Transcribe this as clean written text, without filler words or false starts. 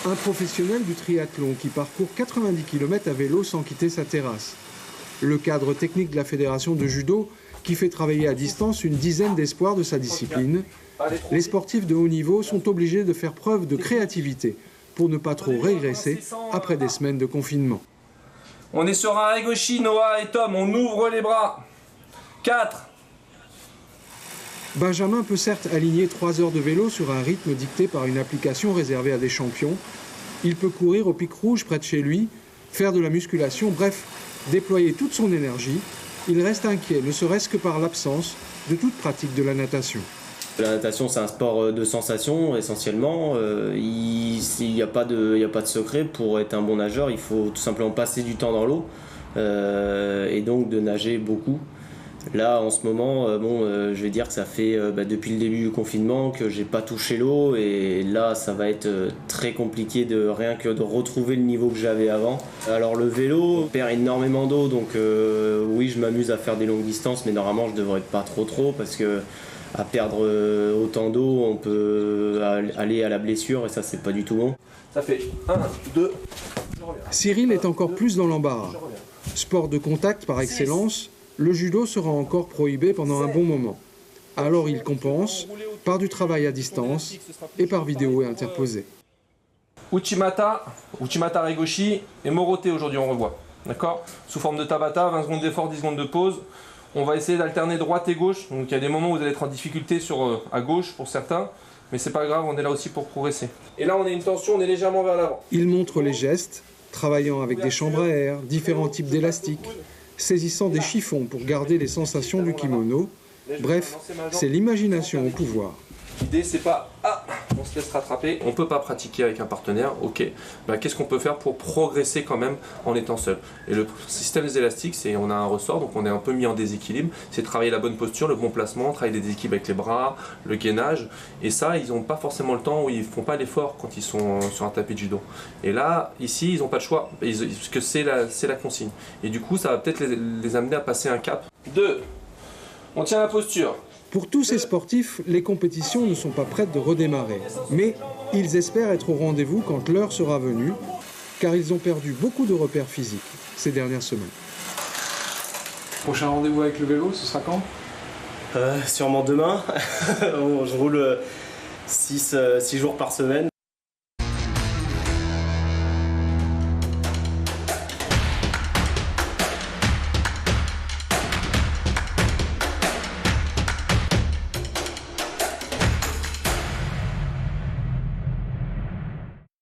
Un professionnel du triathlon qui parcourt 90 km à vélo sans quitter sa terrasse. Le cadre technique de la fédération de judo qui fait travailler à distance une dizaine d'espoirs de sa discipline. Les sportifs de haut niveau sont obligés de faire preuve de créativité pour ne pas trop régresser après des semaines de confinement. On est sur un Regoshi, Noah et Tom, on ouvre les bras. 4. Benjamin peut certes aligner 3 heures de vélo sur un rythme dicté par une application réservée à des champions. Il peut courir au Pic Rouge près de chez lui, faire de la musculation, bref, déployer toute son énergie. Il reste inquiet, ne serait-ce que par l'absence de toute pratique de la natation. La natation, c'est un sport de sensation essentiellement. Il n'y a pas de secret. Pour être un bon nageur, il faut tout simplement passer du temps dans l'eau et donc de nager beaucoup. Là, en ce moment, je vais dire que ça fait depuis le début du confinement que j'ai pas touché l'eau et là, ça va être très compliqué rien que de retrouver le niveau que j'avais avant. Alors le vélo perd énormément d'eau, donc oui, je m'amuse à faire des longues distances, mais normalement, je devrais pas trop parce que à perdre autant d'eau, on peut aller à la blessure et ça, c'est pas du tout bon. Ça fait 1, 2. Cyril est encore plus dans l'embarras. Sport de contact par excellence, le judo sera encore prohibé pendant un bon moment. Alors il compense par du travail à distance et par vidéo interposée. Uchimata Regoshi et Morote aujourd'hui on revoit. D'accord ? Sous forme de Tabata, 20 secondes d'effort, 10 secondes de pause. On va essayer d'alterner droite et gauche. Donc il y a des moments où vous allez être en difficulté à gauche pour certains. Mais c'est pas grave, on est là aussi pour progresser. Et là on a une tension, on est légèrement vers l'avant. Il montre les gestes, travaillant avec des chambres à air, différents types d'élastiques, saisissant des chiffons pour garder les sensations du kimono. Bref, c'est l'imagination au pouvoir. L'idée c'est pas on se laisse rattraper, on peut pas pratiquer avec un partenaire, ok, qu'est-ce qu'on peut faire pour progresser quand même en étant seul? Et le système des élastiques, c'est on a un ressort, donc on est un peu mis en déséquilibre, c'est travailler la bonne posture, le bon placement, travailler des déséquilibres avec les bras, le gainage, et ça ils n'ont pas forcément le temps, ou ils font pas l'effort quand ils sont sur un tapis de judo. Et là, ici, ils n'ont pas le choix, parce que c'est la consigne. Et du coup, ça va peut-être les amener à passer un cap. 2. On tient la posture. Pour tous ces sportifs, les compétitions ne sont pas prêtes de redémarrer. Mais ils espèrent être au rendez-vous quand l'heure sera venue, car ils ont perdu beaucoup de repères physiques ces dernières semaines. Prochain rendez-vous avec le vélo, ce sera quand ? Sûrement demain. Je roule 6 jours par semaine.